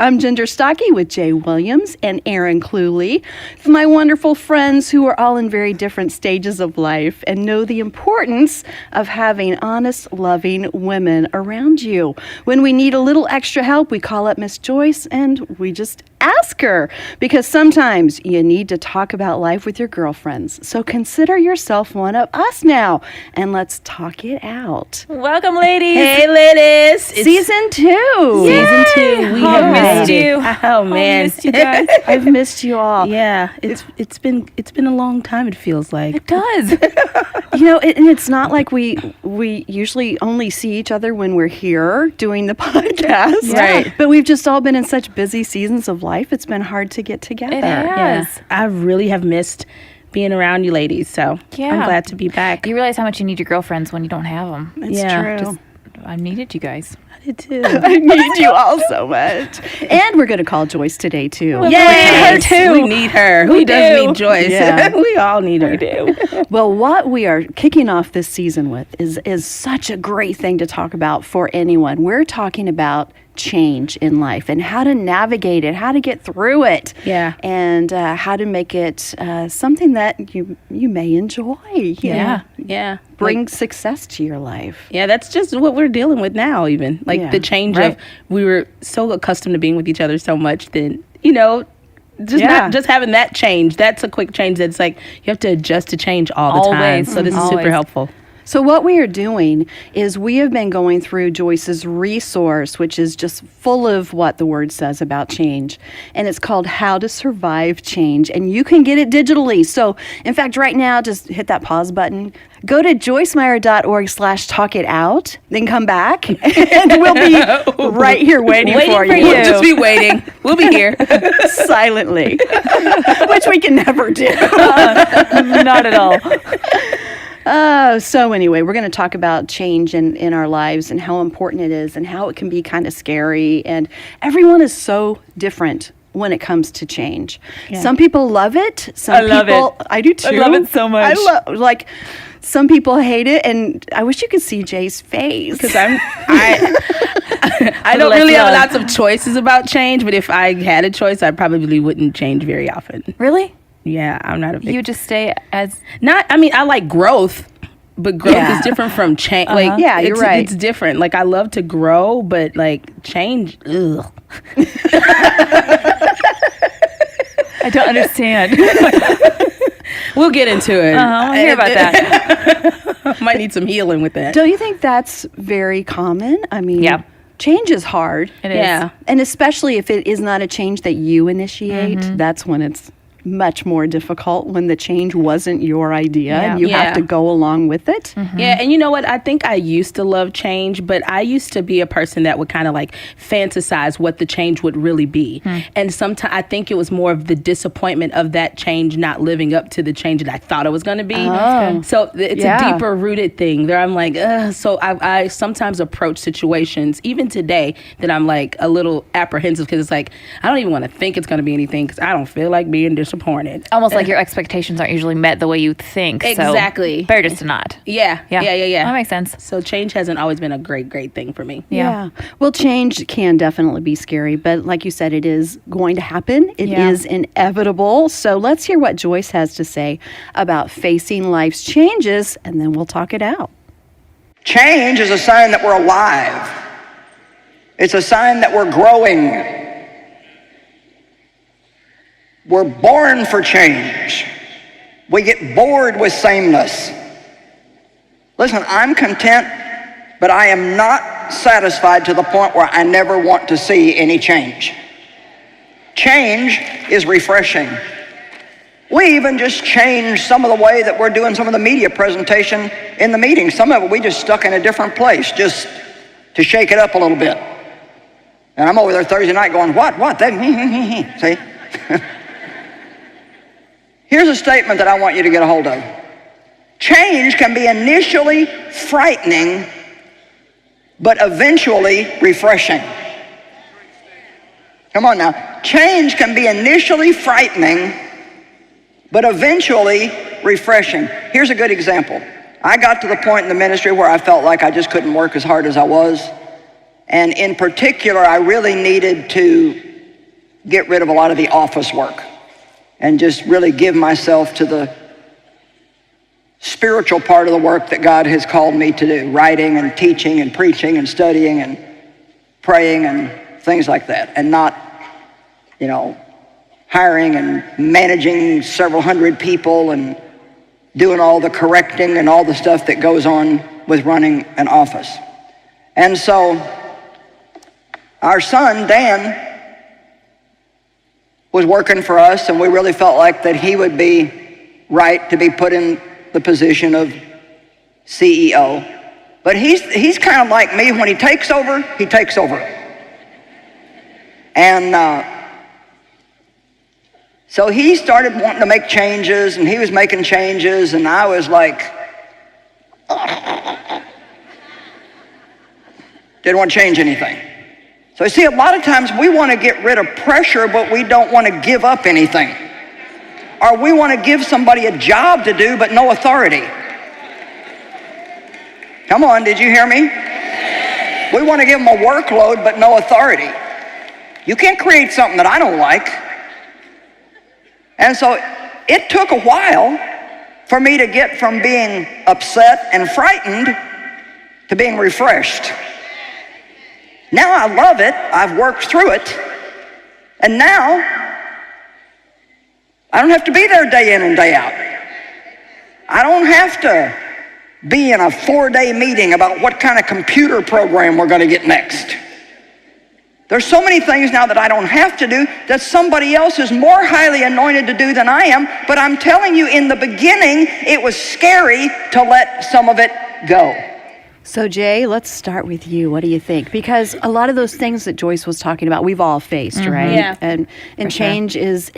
I'm Ginger Stocky with Jay Williams and Aaron Cluley, my wonderful friends who are all in very different stages of life and know the importance of having honest, loving women around you. When we need a little extra help, we call up Miss Joyce and we just ask her, because sometimes you need to talk about life with your girlfriends. So consider yourself one of us now, and let's talk it out. Welcome, ladies. Hey, ladies. Season 2. Season 2. We have missed made you. it. Oh man, missed you guys. I've missed you all. Yeah, it's been a long time. It feels like. It does. You know, and it's not like we usually only see each other when we're here doing the podcast. Yeah. Right. But we've just all been in such busy seasons of life. It's been hard to get together. It has. Yeah, I really have missed being around you ladies. So Yeah. I'm glad to be back. You realize how much you need your girlfriends when you don't have them. It's Yeah. true. I needed you guys. I did too. I need you all so much. And we're going to call Joyce today, too. Yes, her too. We need her. Who We does do. need Joyce? Yeah. We all need her. Well, what we are kicking off this season with is such a great thing to talk about for anyone. We're talking about change in life and how to navigate it, how to get through it, Yeah. and how to make it something that you may enjoy. Yeah. Yeah. Bring success to your life. Yeah, that's just what we're dealing with now, even. Like Yeah. the change Right. of, we were so accustomed to being with each other so much, then, you know, just Yeah. not just having that change. That's a quick change that's like, you have to adjust to change all the time. Always. So this is super Always. helpful. So what we are doing is we have been going through Joyce's resource, which is just full of what the word says about change. And it's called How to Survive Change. And you can get it digitally. So, in fact, right now, just hit that pause button. Go to joycemeyer.org/talkitout. Then come back. And we'll be right here waiting for you. We'll just be waiting. We'll be here. Silently. Which we can never do. Not at all. So anyway, we're going to talk about change in our lives and how important it is and how it can be kind of scary. And everyone is so different when it comes to change. Yeah. Some people love it. Some I love people, it. I do too. I love it so much. Like, some people hate it, and I wish you could see Jay's face. Because I don't really have lots of choices about change, but if I had a choice, I probably wouldn't change very often. Really? Yeah, I'm not a big... You just stay as... I mean, I like growth, but growth is different from change. Like, Yeah, you're right. It's different. Like, I love to grow, but like change, ugh. I don't understand. We'll get into it. I'll hear about that. Might need some healing with that. Don't you think that's very common? I mean, Yeah. change is hard. It is. Yeah. And especially if it is not a change that you initiate, that's when it's much more difficult, when the change wasn't your idea and you have to go along with it. Yeah, and you know what? I think I used to love change, but I used to be a person that would kind of like fantasize what the change would really be. And sometimes I think it was more of the disappointment of that change not living up to the change that I thought it was going to be. So it's a deeper rooted thing there. I'm like, so I sometimes approach situations, even today, that I'm like a little apprehensive because it's like, I don't even want to think it's going to be anything because I don't feel like being disappointed. Almost like your expectations aren't usually met the way you think. Exactly. So better just to not. Yeah. That makes sense. So change hasn't always been a great thing for me. Yeah. Well, change can definitely be scary, but like you said, it is going to happen. It is inevitable. So let's hear what Joyce has to say about facing life's changes, and then we'll talk it out. Change is a sign that we're alive. It's a sign that we're growing. We're born for change. We get bored with sameness. Listen, I'm content, but I am not satisfied to the point where I never want to see any change. Change is refreshing. We even just changed some of the way that we're doing some of the media presentation in the meeting. Some of it we just stuck in a different place just to shake it up a little bit. And I'm over there Thursday night going, what? See? Here's a statement that I want you to get a hold of. Change can be initially frightening, but eventually refreshing. Come on now. Change can be initially frightening, but eventually refreshing. Here's a good example. I got to the point in the ministry where I felt like I just couldn't work as hard as I was. And in particular, I really needed to get rid of a lot of the office work and just really give myself to the spiritual part of the work that God has called me to do, writing and teaching and preaching and studying and praying and things like that, and not, hiring and managing several hundred people and doing all the correcting and all the stuff that goes on with running an office. And so our son, Dan, was working for us, and we really felt like that he would be right to be put in the position of CEO. But he's kind of like me. When he takes over, he takes over. And so he started wanting to make changes, and he was making changes, and I was like, didn't want to change anything. So you see, a lot of times we want to get rid of pressure, but we don't want to give up anything. Or we want to give somebody a job to do, but no authority. Come on, did you hear me? We want to give them a workload, but no authority. You can't create something that I don't like. And so it took a while for me to get from being upset and frightened to being refreshed. Now I love it. I've worked through it. And now I don't have to be there day in and day out. I don't have to be in a 4-day meeting about what kind of computer program we're going to get next. There's so many things now that I don't have to do that somebody else is more highly anointed to do than I am. But I'm telling you, in the beginning, it was scary to let some of it go. So Jay, let's start with you. What do you think? Because a lot of those things that Joyce was talking about, we've all faced, right? Yeah. And change is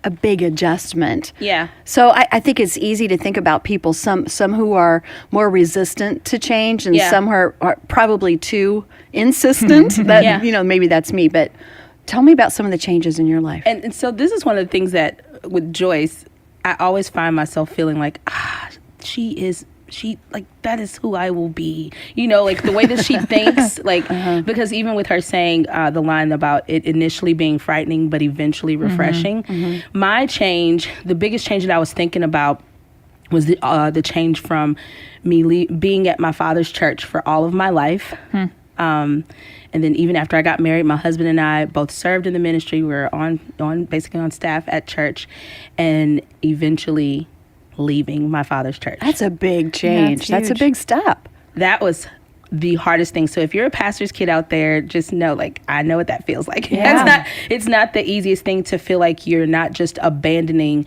a big adjustment. Yeah. So I think it's easy to think about people, some who are more resistant to change, and some who are probably too insistent. That maybe that's me. But tell me about some of the changes in your life. And so this is one of the things that with Joyce, I always find myself feeling like, she like, that is who I will be, like the way that she thinks, like, because even with her saying the line about it initially being frightening, but eventually refreshing, my change, the biggest change that I was thinking about was the change from me being at my father's church for all of my life. And then even after I got married, my husband and I both served in the ministry. We were basically on staff at church, and eventually leaving my father's church. That's a big change. That's a big step. That was the hardest thing. So if you're a pastor's kid out there, just know, like, I know what that feels like. Yeah. It's not the easiest thing to feel like you're not just abandoning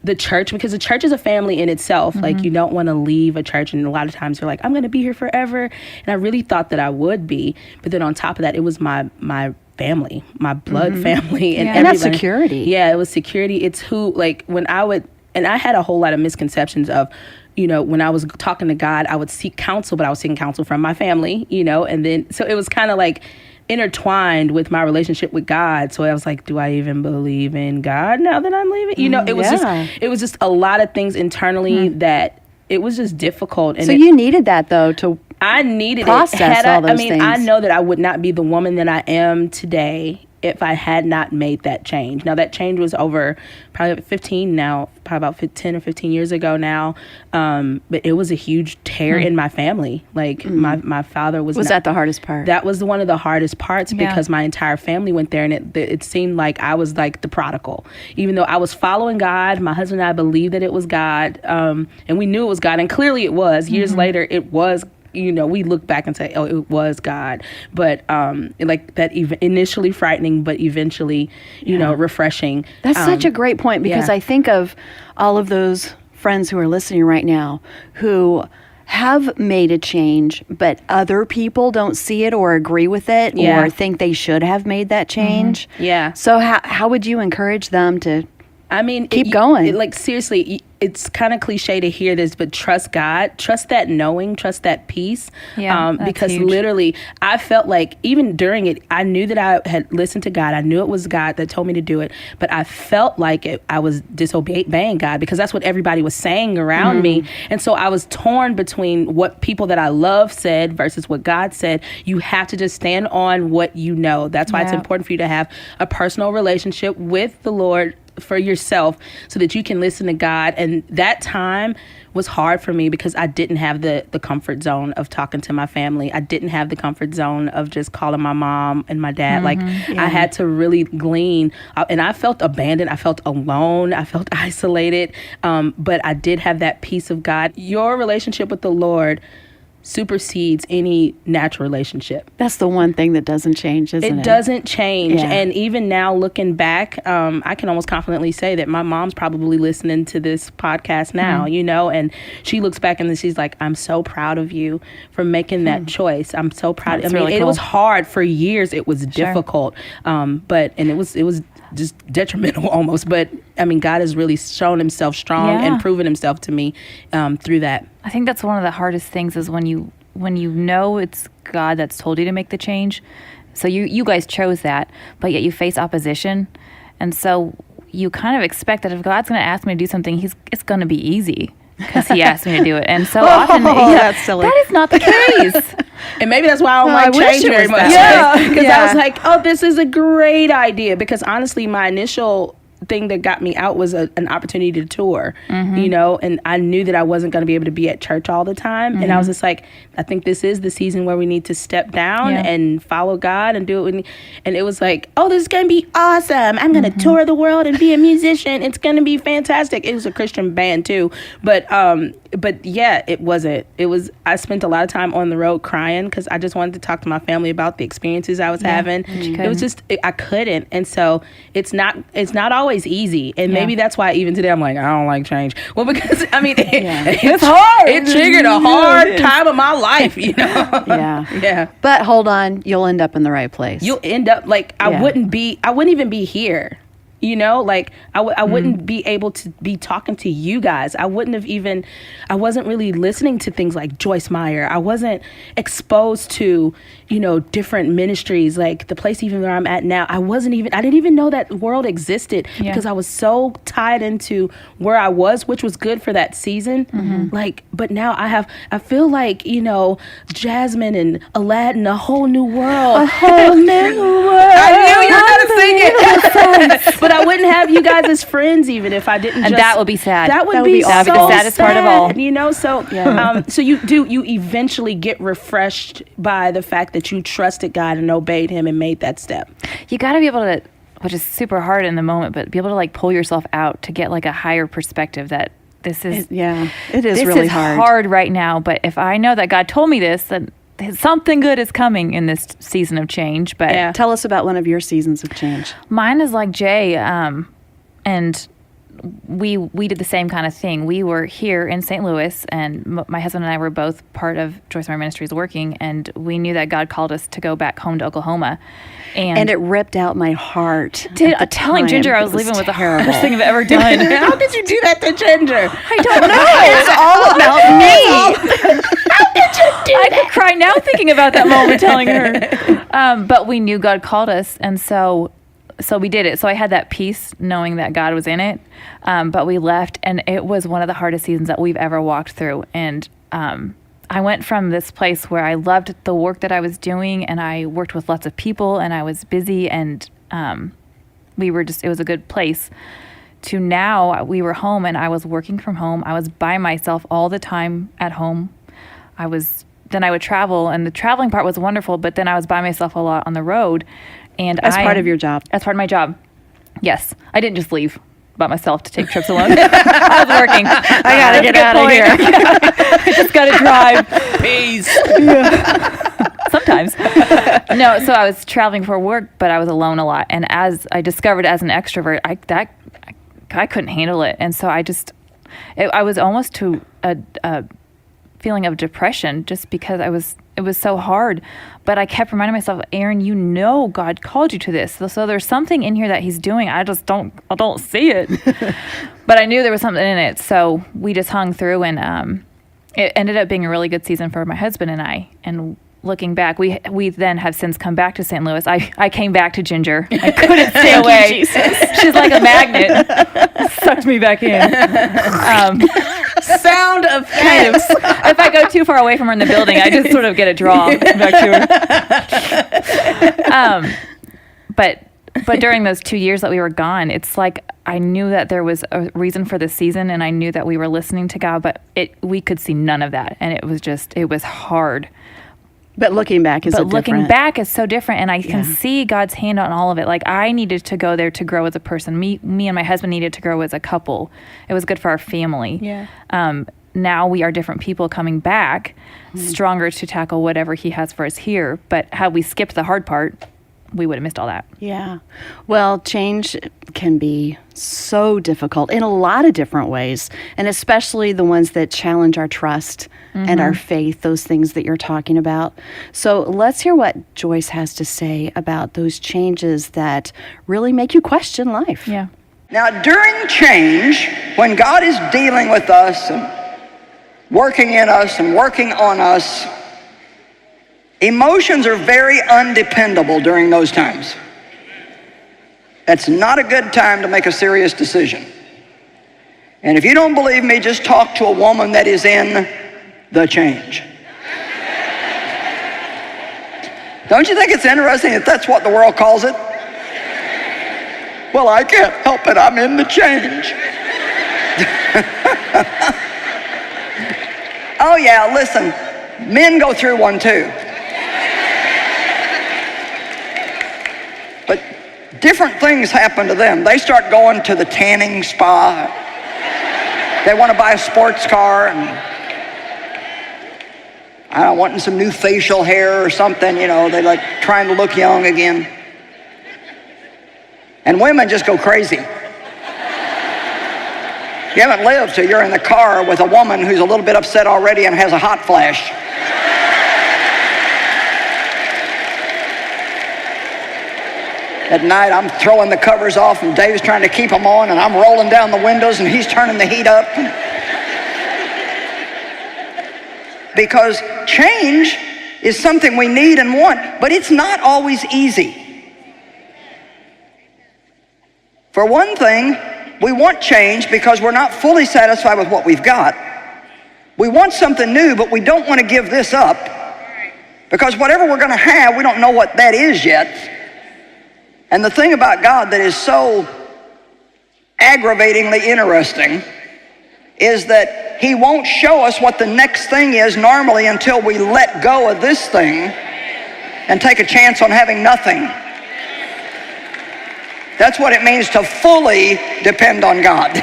the church, because the church is a family in itself. Like, you don't want to leave a church, and a lot of times you're like, I'm going to be here forever. And I really thought that I would be, but then on top of that, it was my family, my blood family, and that's security. Yeah, it was security. It's who, like, when I would, and I had a whole lot of misconceptions of, when I was talking to God, I would seek counsel, but I was seeking counsel from my family, and then, so it was kind of like intertwined with my relationship with God. So I was like, do I even believe in God now that I'm leaving? It was just a lot of things internally that it was just difficult. And so you needed that, though, to I needed process all those things. I know that I would not be the woman that I am today if I had not made that change. Now, that change was over probably about 10 or 15 years ago now. But it was a huge tear in my family. Like, my father was that the hardest part? That was one of the hardest parts, because my entire family went there, and it seemed like I was like the prodigal. Even though I was following God, my husband and I believed that it was God, and we knew it was God, and clearly it was. Years later, it was. We look back and say, oh, it was God. But like that initially frightening, but eventually, refreshing. That's such a great point, because I think of all of those friends who are listening right now who have made a change, but other people don't see it or agree with it or think they should have made that change. Yeah. So how would you encourage them to I mean, Keep going. Like, seriously, it's kind of cliche to hear this, but trust God. Trust that knowing. Trust that peace. Yeah, that's because huge. literally, I felt like even during it, I knew that I had listened to God. I knew it was God that told me to do it, but I felt like I was disobeying God because that's what everybody was saying around me. And so I was torn between what people that I love said versus what God said. You have to just stand on what you know. That's why it's Yeah. important for you to have a personal relationship with the Lord for yourself so that you can listen to God. And that time was hard for me because I didn't have the comfort zone of talking to my family. I didn't have the comfort zone of just calling my mom and my dad. Like, I had to really glean. And I felt abandoned. I felt alone. I felt isolated. But I did have that peace of God. Your relationship with the Lord supersedes any natural relationship. That's the one thing that doesn't change, isn't it? It doesn't change. Yeah. And even now looking back, I can almost confidently say that my mom's probably listening to this podcast now, you know, and she looks back and she's like, I'm so proud of you for making that choice. I'm so proud. That's I mean, really it cool. was hard for years. It was difficult. But it was just detrimental almost. But I mean, God has really shown himself strong Yeah. and proven himself to me through that. I think that's one of the hardest things is when you know it's God that's told you to make the change. So you guys chose that, but yet you face opposition. And so you kind of expect that if God's going to ask me to do something, it's going to be easy because he asked me to do it. And so often that's silly. that is not the case. And maybe that's why I don't I like wish change it very was much. that way. Because Yeah. I was like, oh, this is a great idea. Because honestly, my initial thing that got me out was an opportunity to tour, you know, and I knew that I wasn't going to be able to be at church all the time. And I was just like, I think this is the season where we need to step down Yeah. and follow God and do it. And it was like, oh, this is going to be awesome. I'm going to tour the world and be a musician. It's going to be fantastic. It was a Christian band too. But yeah, it wasn't. I spent a lot of time on the road crying because I just wanted to talk to my family about the experiences I was having. It was just, I couldn't. And so it's not always easy. And maybe that's why even today I'm like, I don't like change. Well, because I mean, it's hard. It triggered a hard time of my life, you know? Yeah. Yeah. But hold on, you'll end up in the right place. You'll end up like, I Yeah. wouldn't even be here. You know, like I wouldn't be able to be talking to you guys. I wasn't really listening to things like Joyce Meyer. I wasn't exposed to, you know, different ministries, like the place even where I'm at now. I didn't even know that world existed because I was so tied into where I was, which was good for that season. Like, but now I feel like, you know, Jasmine and Aladdin, a whole new world. A whole new world. I knew you were going to sing it. But I wouldn't have you guys as friends even if I didn't. And that would be sad. That would That would be be so awful. That'd be the saddest part of all. sad, you know. So, so you eventually get refreshed by the fact that you trusted God and obeyed Him and made that step. You got to be able to, which is super hard in the moment, but be able to like pull yourself out to get like a higher perspective that this is it is this really is hard. hard right now. But if I know that God told me this, then something good is coming in this season of change. But Yeah. Tell us about one of your seasons of change. mine is like Jay, and we did the same kind of thing. We were here in St. Louis, and my husband and I were both part of Joyce Meyer Ministries working, and we knew that God called us to go back home to Oklahoma. And it ripped out my heart. Did at the telling time. Ginger I It was leaving was the terrible. hardest thing I've ever done. How did you do that to Ginger? I don't know. It's all about me. I could cry now thinking about that moment telling her. But we knew God called us, and so we did it. So I had that peace knowing that God was in it. But we left, and it was one of the hardest seasons that we've ever walked through. And I went from this place where I loved the work that I was doing, and I worked with lots of people, and I was busy, and it was a good place, to now we were home, and I was working from home. I was by myself all the time at home. Then I would travel, and the traveling part was wonderful, but then I was by myself a lot on the road. And As part of your job. As part of my job. Yes. I didn't just leave by myself to take trips alone. I was working. I gotta get out of here. I just got to drive. Peace. Sometimes. No, so I was traveling for work, but I was alone a lot. And as I discovered as an extrovert, I couldn't handle it. And so I was almost to a feeling of depression just because it was so hard. But I kept reminding myself, Aaron, you know God called you to this. So there's something in here that he's doing. I don't see it. But I knew there was something in it. So we just hung through, and it ended up being a really good season for my husband and I. And looking back, we then have since come back to St. Louis. I came back to Ginger. I couldn't stay away. She's like a magnet. Sucked me back in. Sound of Kind of. If I go too far away from her in the building, I just sort of get a draw back to her. But during those 2 years that we were gone, it's like I knew that there was a reason for this season, and I knew that we were listening to God, but we could see none of that, and it was hard. But looking back is looking back is so different, and I can see God's hand on all of it. Like, I needed to go there to grow as a person. Me and my husband needed to grow as a couple. It was good for our family. Yeah. Now we are different people coming back, stronger to tackle whatever he has for us here. But had we skipped the hard part, we would have missed all that. Yeah. Well, change can be so difficult in a lot of different ways, and especially the ones that challenge our trust and our faith, those things that you're talking about. So let's hear what Joyce has to say about those changes that really make you question life. Yeah. Now, during change, when God is dealing with us and working in us and working on us, emotions are very undependable during those times. That's not a good time to make a serious decision. And if you don't believe me, just talk to a woman that is in the change. Don't you think it's interesting that that's what the world calls it? Well, I can't help it. I'm in the change. Oh yeah, listen, men go through one too. But different things happen to them. They start going to the tanning spa. They want to buy a sports car, and I don't wanting some new facial hair or something, you know, they like trying to look young again. And women just go crazy. You haven't lived till you're in the car with a woman who's a little bit upset already and has a hot flash. At night, I'm throwing the covers off, and Dave's trying to keep them on, and I'm rolling down the windows, and he's turning the heat up. Because change is something we need and want, but it's not always easy. For one thing, we want change because we're not fully satisfied with what we've got. We want something new, but we don't want to give this up, because whatever we're going to have, we don't know what that is yet. And the thing about God that is so aggravatingly interesting is that he won't show us what the next thing is normally until we let go of this thing and take a chance on having nothing. That's what it means to fully depend on God.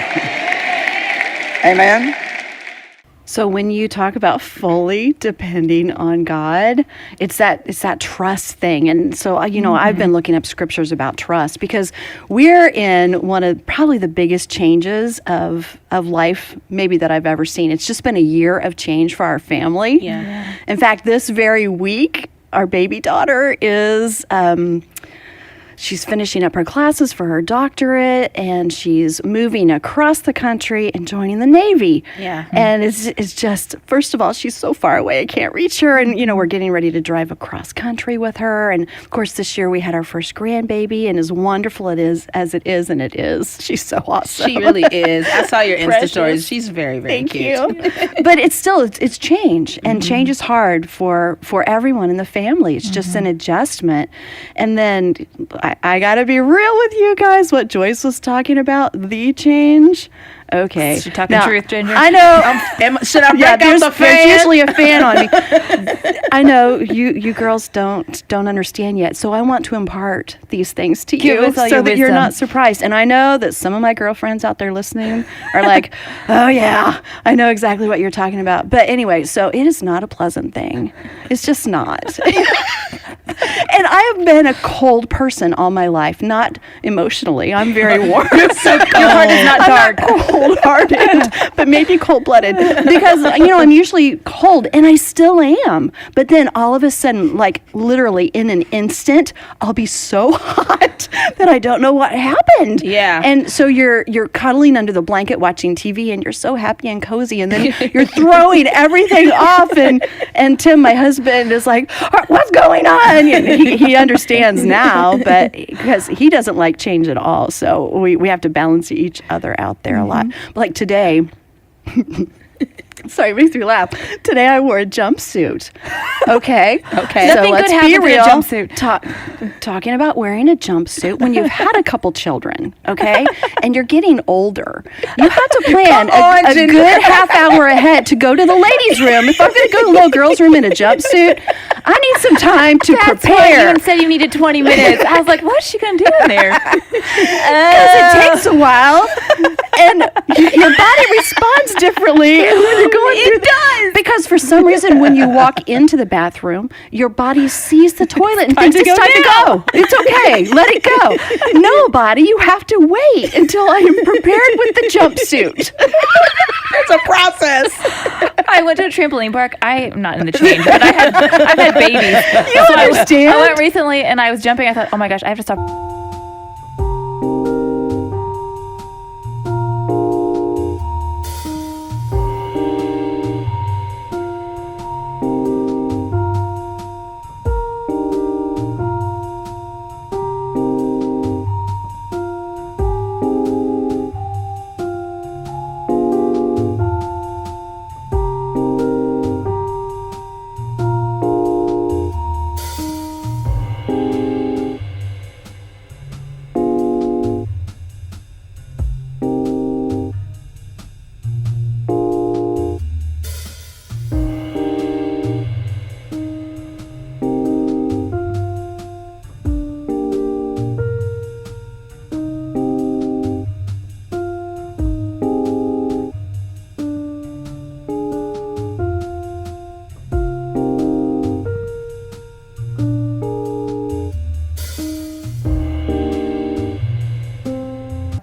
Amen. So when you talk about fully depending on God, it's that trust thing. And so, you know, I've been looking up scriptures about trust, because we're in one of probably the biggest changes of life maybe that I've ever seen. It's just been a year of change for our family. Yeah. In fact, this very week, our baby daughter is she's finishing up her classes for her doctorate, and she's moving across the country and joining the Navy. Yeah. And it's just, first of all, she's so far away, I can't reach her. And, you know, we're getting ready to drive across country with her. And, of course, this year we had our first grandbaby, and as wonderful it is, and it is, she's so awesome. She really is. I saw your Insta Precious. stories. She's very, very Thank cute. you. But it's still, it's change, and change is hard for everyone in the family. It's just an adjustment. And then I got to be real with you guys, what Joyce was talking about, the change. Okay. She's talking truth, Ginger. I know. Should I break out there's the fan? usually a fan on me. I know you girls don't understand yet, so I want to impart these things to Give you us all so your that you're wisdom. not surprised. And I know that some of my girlfriends out there listening are like, oh yeah, I know exactly what you're talking about. But anyway, so it is not a pleasant thing. It's just not. And I have been a cold person all my life, not emotionally. I'm very warm. Your heart is not dark. I'm not cold. cold-hearted, but maybe cold-blooded, because I'm usually cold, and I still am. But then all of a sudden, like literally in an instant, I'll be so hot that I don't know what happened. Yeah. And so you're cuddling under the blanket watching TV, and you're so happy and cozy, and then you're throwing everything off, and Tim, my husband, is like, "What's going on?" And he understands now, but because he doesn't like change at all, so we have to balance each other out there a lot. But like today, sorry, it makes me laugh. Today I wore a jumpsuit. Okay. Okay. So Nothing let's good be happens in a real. jumpsuit. Talking about wearing a jumpsuit when you've had a couple children, okay, and you're getting older, you have to plan a good half hour ahead to go to the ladies' room. If I'm going to go to the little girls' room in a jumpsuit, I need some time to That's why prepare. you even said you needed 20 minutes. I was like, what's she going to do in there? Because it takes a while, and your body responds differently when you're going through. It does, because for some reason, when you walk into the bathroom, your body sees the toilet and thinks it's time to go. It's okay, let it go. No, body, you have to wait until I am prepared with the jumpsuit. It's a process. I went to a trampoline park. I'm not in the change, but I've had babies. You understand? I went recently and I was jumping. I thought, oh my gosh, I have to stop.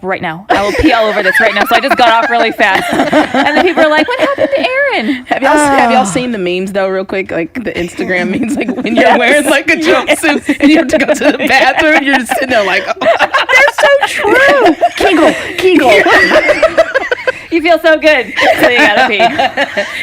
Right now. I will pee all over this right now. So I just got off really fast. And then people are like, what happened to Aaron? Have y'all seen the memes though, real quick? Like the Instagram memes, like when you're wearing like a jumpsuit and you have to go to the bathroom, you're just sitting there like, They're so true. Kegel. You feel so good. So you gotta pee.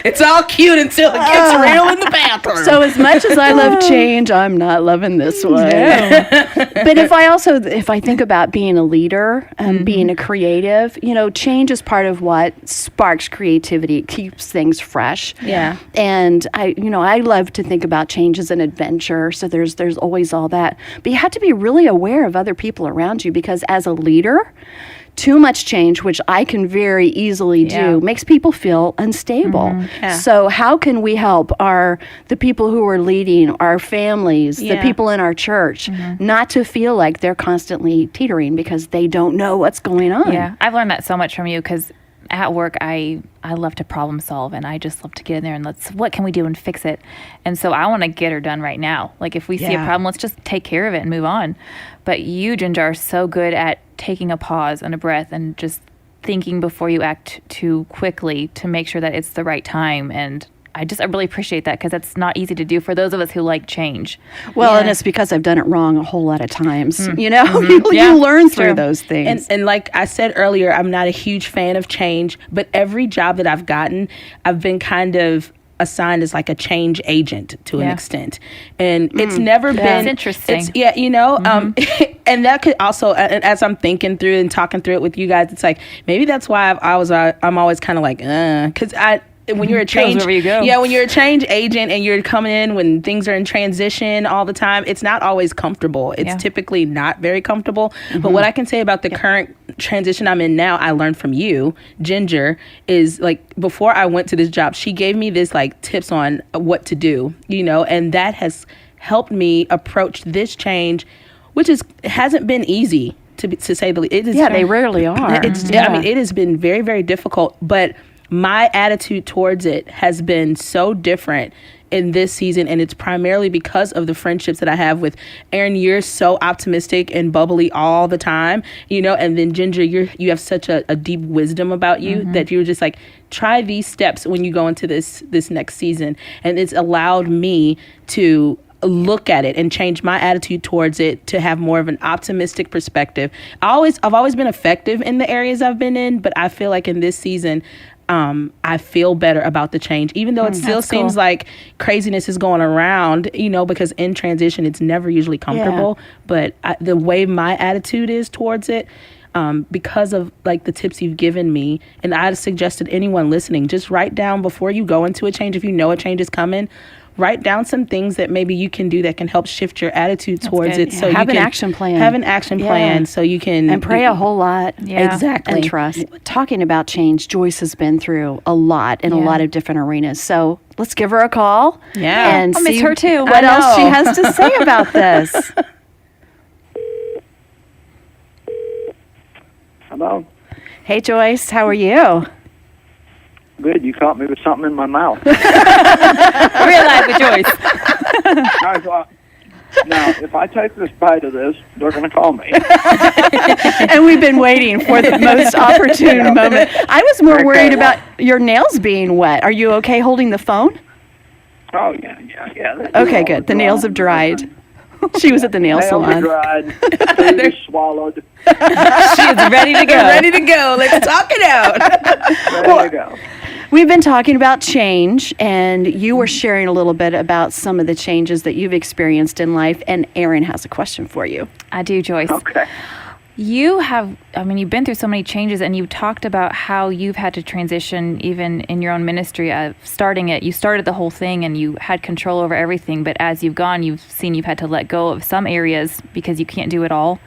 it's all cute until it gets real in the bathroom. So as much as I love change, I'm not loving this one. But if I think about being a leader and being a creative, change is part of what sparks creativity. It keeps things fresh. Yeah. And I love to think about change as an adventure. So there's always all that. But you have to be really aware of other people around you, because as a leader, too much change, which I can very easily do, makes people feel unstable. Yeah. So how can we help the people who are leading, our families, the people in our church, not to feel like they're constantly teetering because they don't know what's going on? Yeah, I've learned that so much from you, because at work, I love to problem solve, and I just love to get in there and what can we do and fix it. And so I want to get her done right now. Like if we see a problem, let's just take care of it and move on. But you, Ginger, are so good at taking a pause and a breath and just thinking before you act too quickly to make sure that it's the right time. And I really appreciate that, because that's not easy to do for those of us who like change. Well, and it's because I've done it wrong a whole lot of times. You Yeah, learn it's through true. those things. And like I said earlier, I'm not a huge fan of change, but every job that I've gotten, I've been kind of assigned as like a change agent to an extent, and it's never been. It's interesting. And that could also, as I'm thinking through and talking through it with you guys, it's like maybe that's why I'm always kind of like, because when you're a change, wherever you go. Yeah, when you're a change agent and you're coming in when things are in transition all the time, it's not always comfortable. It's typically not very comfortable. But what I can say about the current transition I'm in now, I learned from you, Ginger, is like before I went to this job, she gave me this like tips on what to do, and that has helped me approach this change, which hasn't been easy to say the least. They rarely are. I mean, it has been very, very difficult, but my attitude towards it has been so different in this season, and it's primarily because of the friendships that I have with Aaron. You're so optimistic and bubbly all the time, and then Ginger, you have such a deep wisdom about you that you're just like, try these steps when you go into this next season. And it's allowed me to look at it and change my attitude towards it to have more of an optimistic perspective. I've always been effective in the areas I've been in, but I feel like in this season, I feel better about the change, even though it still seems like craziness is going around, because in transition, it's never usually comfortable. Yeah. But the way my attitude is towards it, because of like the tips you've given me, and I'd suggested anyone listening, just write down before you go into a change, if you know a change is coming, write down some things that maybe you can do that can help shift your attitude towards it. So have you an can action plan. Have an action plan so you can... And pray a whole lot. Yeah. Exactly. And trust. Talking about change, Joyce has been through a lot in a lot of different arenas. So let's give her a call. Yeah. And I'll miss her too. What else she has to say about this. Hello. Hey, Joyce. How are you? Good. You caught me with something in my mouth. We're live with Joyce. Now, if I take this bite of this, they're going to call me. And we've been waiting for the most opportune moment. I was more worried about your nails being wet. Are you okay holding the phone? Oh, yeah. Okay, good. The nails have dried. She was at the nail Nails salon. dried. They're swallowed. She's ready to go. Ready to go. Let's talk it out. Ready to go. We've been talking about change, and you were sharing a little bit about some of the changes that you've experienced in life, and Aaron has a question for you. I do, Joyce. Okay. You've been through so many changes, and you've talked about how you've had to transition even in your own ministry. Starting it, you started the whole thing and you had control over everything, but as you've gone, you've seen you've had to let go of some areas because you can't do it all.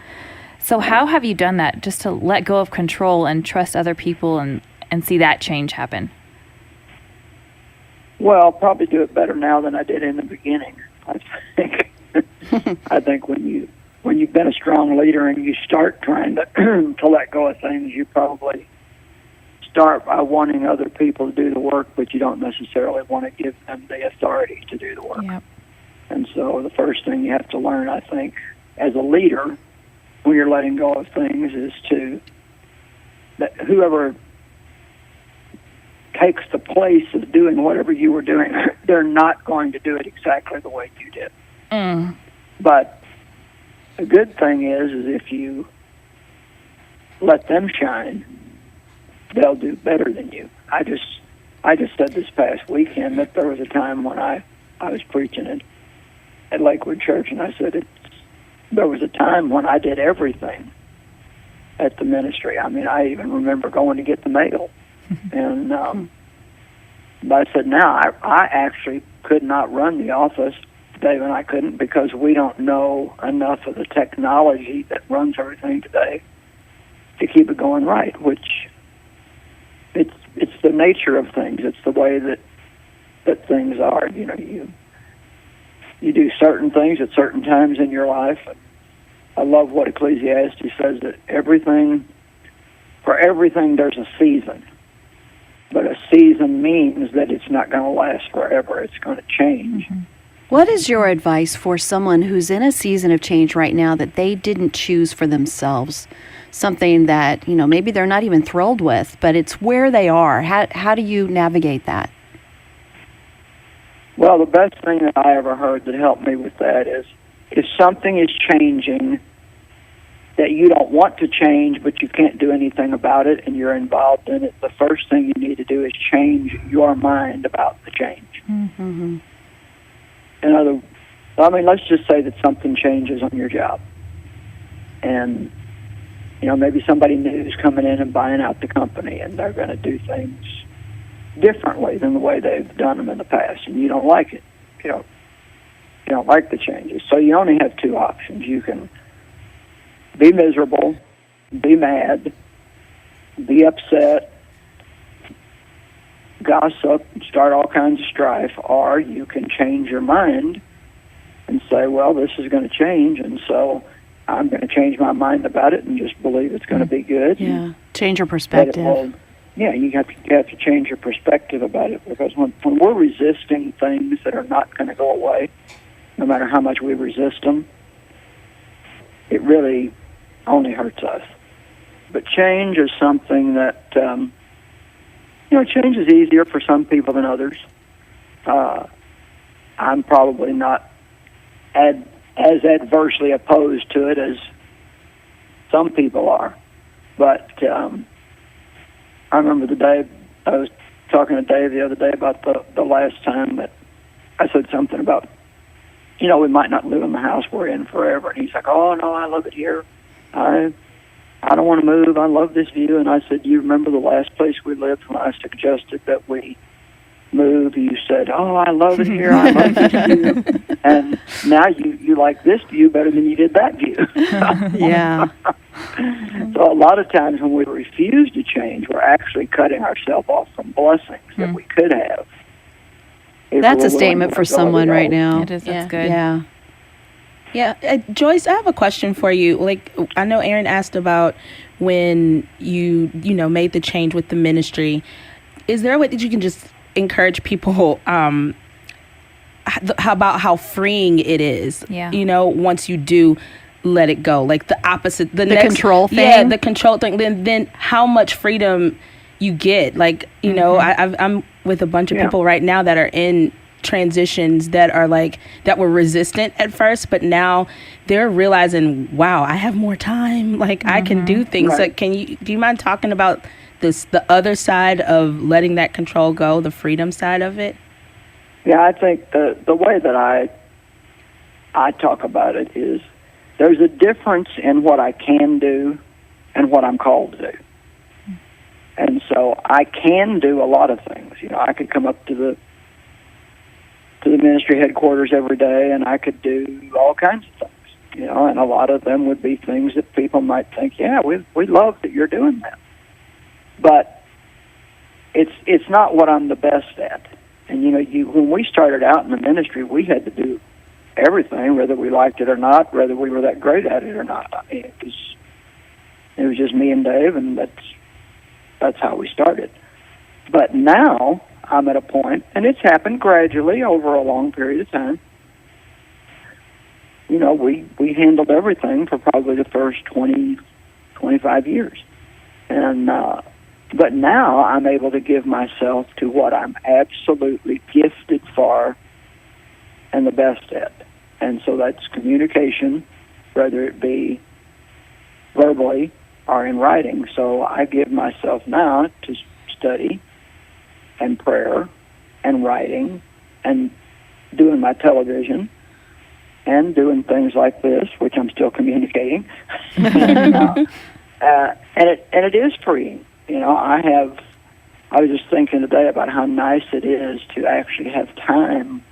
So how have you done that, just to let go of control and trust other people and see that change happen? Well, I'll probably do it better now than I did in the beginning. I think. I think when you've been a strong leader and you start trying to to let go of things, you probably start by wanting other people to do the work, but you don't necessarily want to give them the authority to do the work. Yep. And so the first thing you have to learn, I think, as a leader, when you're letting go of things, is that whoever takes the place of doing whatever you were doing, they're not going to do it exactly the way you did. But the good thing is if you let them shine, they'll do better than you. I just said this past weekend that there was a time when I was preaching at Lakewood Church, and I said there was a time when I did everything at the ministry. I mean, I even remember going to get the mail. And but I said, now I actually could not run the office. Dave and I couldn't, because we don't know enough of the technology that runs everything today to keep it going right, which it's the nature of things. It's the way that things are. You do certain things at certain times in your life. I love what Ecclesiastes says, that for everything there's a season. But a season means that it's not going to last forever. It's going to change. Mm-hmm. What is your advice for someone who's in a season of change right now that they didn't choose for themselves? Something that, maybe they're not even thrilled with, but it's where they are. How do you navigate that? Well, the best thing that I ever heard that helped me with that is, if something is changing that you don't want to change, but you can't do anything about it, and you're involved in it, the first thing you need to do is change your mind about the change. Mm-hmm. Let's just say that something changes on your job. And, maybe somebody new is coming in and buying out the company, and they're going to do things differently than the way they've done them in the past, and you don't like it. You don't like the changes. So you only have two options. You can be miserable, be mad, be upset, gossip, start all kinds of strife, or you can change your mind and say, well, this is going to change, and so I'm going to change my mind about it and just believe it's going to be good. Yeah, change your perspective. yeah, you have to change your perspective about it, because when we're resisting things that are not going to go away, no matter how much we resist them, it really only hurts us. But change is something that, change is easier for some people than others. I'm probably not as adversely opposed to it as some people are. But I remember the day, I was talking to Dave the other day about the last time that I said something about, we might not live in the house we're in forever. And he's like, oh, no, I love it here. I don't want to move. I love this view. And I said, do you remember the last place we lived when I suggested that we move? You said, oh, I love it here. I love this view. And now you like this view better than you did that view. Yeah. So a lot of times when we refuse to change, we're actually cutting ourselves off from blessings that we could have. That's a statement for someone right now. It is. That's good. Yeah. Yeah, Joyce, I have a question for you. Like, I know Aaron asked about when you made the change with the ministry. Is there a way that you can just encourage people about how freeing it is? Yeah. Once you do let it go, like the opposite, the next, control thing. Yeah, the control thing. Then how much freedom you get? Like, I'm with a bunch of people right now that are in transitions that are that were resistant at first, but now they're realizing, wow, I have more time. Like, I can do things. Right. Like, do you mind talking about the other side of letting that control go, the freedom side of it? Yeah, I think the way that I talk about it is there's a difference in what I can do and what I'm called to do. And so I can do a lot of things. I could come up to the ministry headquarters every day, and I could do all kinds of things. And a lot of them would be things that people might think, yeah, we love that you're doing that. But it's not what I'm the best at. And when we started out in the ministry, we had to do everything, whether we liked it or not, whether we were that great at it or not. I mean, it was just me and Dave, and that's how we started. But now I'm at a point, and it's happened gradually over a long period of time. We handled everything for probably the first 20, 25 years. And but now I'm able to give myself to what I'm absolutely gifted for and the best at. And so that's communication, whether it be verbally or in writing. So I give myself now to study and prayer and writing and doing my television and doing things like this, which I'm still communicating. And it is freeing. I was just thinking today about how nice it is to actually have time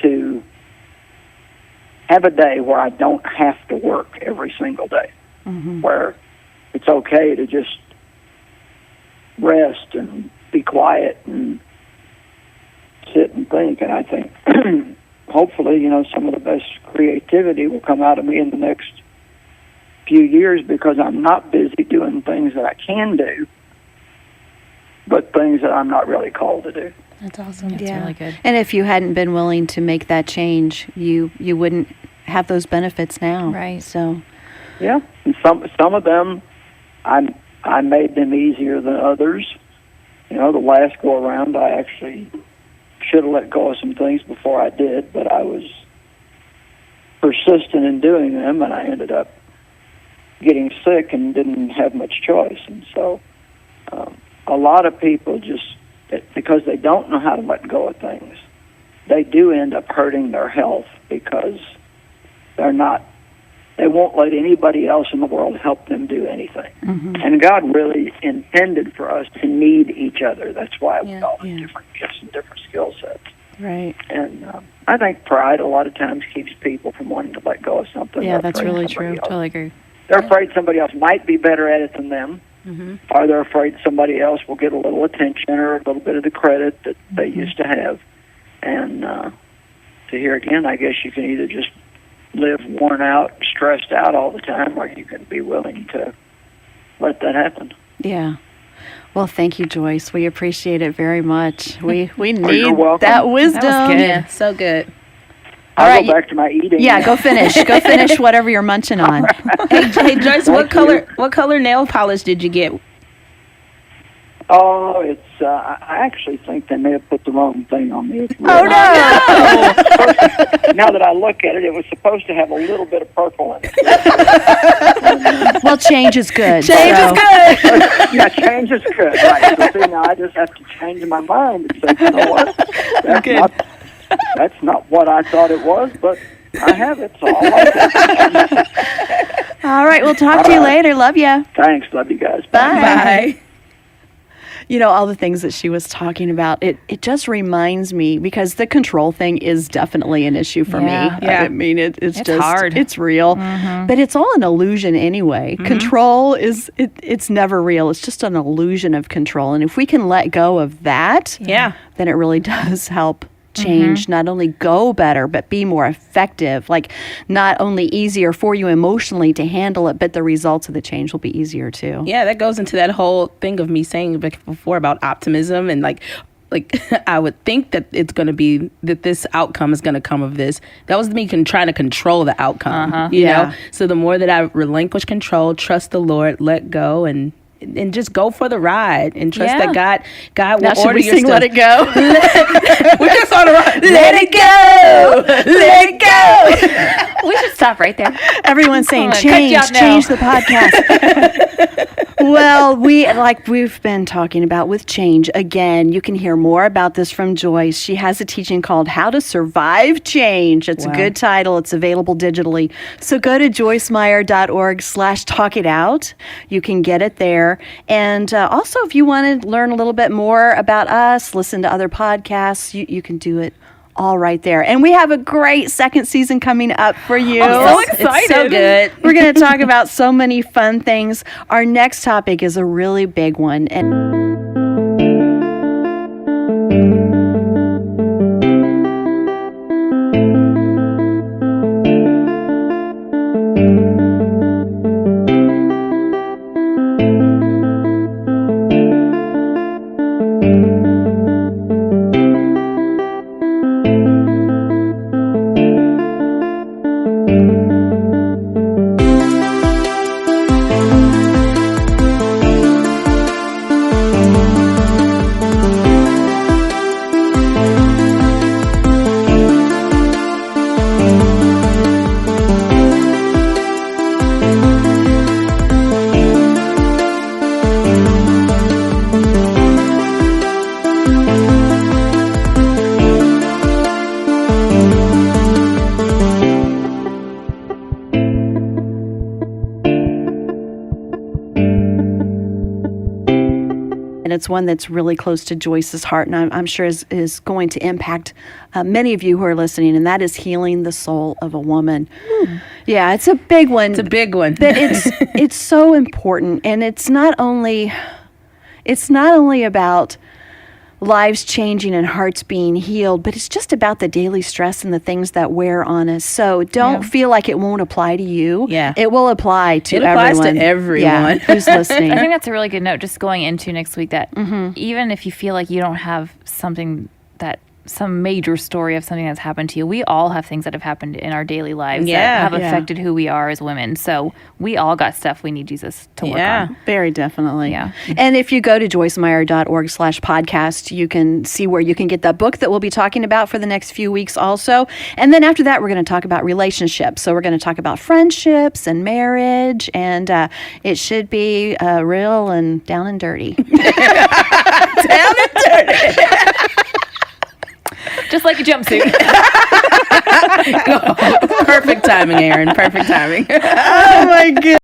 to have a day where I don't have to work every single day, where it's okay to just rest and be quiet and sit and think. And I think hopefully, some of the best creativity will come out of me in the next few years, because I'm not busy doing things that I can do, but things that I'm not really called to do. That's awesome. That's really good. And if you hadn't been willing to make that change, you wouldn't have those benefits now. Right. So, yeah, and some of them I made them easier than others. The last go around, I actually should have let go of some things before I did, but I was persistent in doing them, and I ended up getting sick and didn't have much choice. And so a lot of people just, because they don't know how to let go of things, they do end up hurting their health because they won't let anybody else in the world help them do anything. And God really intended for us to need each other. That's why we all have different gifts and different skill sets. right. And I think pride a lot of times keeps people from wanting to let go of something. Yeah, They're that's afraid really somebody true. else- Totally agree. They're afraid somebody else might be better at it than them, or they're afraid somebody else will get a little attention or a little bit of the credit that they used to have. And to hear again, I guess you can either just live worn out, stressed out all the time, or you can be willing to let that happen. Yeah. Well, thank you, Joyce. We appreciate it very much. We you're need welcome. that wisdom. That was good. Yeah, so good. All I'll right. go back to my eating. Yeah, go finish. Go finish whatever you're munching on. Hey Joyce, Thank what color nail polish did you get? Oh, it's. I actually think they may have put the wrong thing on me. Oh, no. Now that I look at it, it was supposed to have a little bit of purple in it. Well, change is good. Change is good. Yeah, change is good. Right. So see, now I just have to change my mind and say, you know what? That's not what I thought it was, but I have it, so I like it. All right, we'll talk to you later. Love you. Thanks. Love you guys. Bye. You know, all the things that she was talking about, it just reminds me, because the control thing is definitely an issue for me. Yeah. I mean, it's just hard. It's real. But it's all an illusion anyway. Control it's never real. It's just an illusion of control. And if we can let go of that, Yeah. then it really does help change not only go better, but be more effective. Like, not only easier for you emotionally to handle it, but the results of the change will be easier too. Yeah, that goes into that whole thing of me saying before about optimism and like I would think that it's going to be that this outcome is going to come of this. That was me trying to control the outcome, you know? So the more that I relinquish control, trust the Lord, let go, and just go for the ride and trust that God will Now, should order we your sing steps. Let It Go? We're just on the ride. Let it go. Let it go. We should stop right there. Everyone's saying I'm gonna cut you change off now. the podcast. Well, we've been talking about with change, again, you can hear more about this from Joyce. She has a teaching called How to Survive Change. It's a good title. It's available digitally. So go to joycemeyer.org/talkitout. You can get it there. And also, if you want to learn a little bit more about us, listen to other podcasts, you can do it all right there. And we have a great second season coming up for you. I'm so It's excited. so good. We're going to talk about so many fun things. Our next topic is a really big one. And it's one that's really close to Joyce's heart, and I'm sure is going to impact many of you who are listening, and that is healing the soul of a woman. Yeah, it's a big one. It's a big one. But it's so important, and it's not only about lives changing and hearts being healed, but it's just about the daily stress and the things that wear on us. So don't feel like it won't apply to you. Yeah. It will apply to everyone. It applies to everyone. Who's listening. I think that's a really good note, just going into next week, that even if you feel like you don't have some major story of something that's happened to you, we all have things that have happened in our daily lives that have affected who we are as women. So we all got stuff we need Jesus to work on. Very definitely. Yeah. And if you go to joycemeyer.org/podcast, you can see where you can get that book that we'll be talking about for the next few weeks also. And then after that, we're going to talk about relationships. So we're going to talk about friendships and marriage, and it should be real and down and dirty. Down and dirty. Just like a jumpsuit. Perfect timing, Aaron. Perfect timing. Oh, my goodness.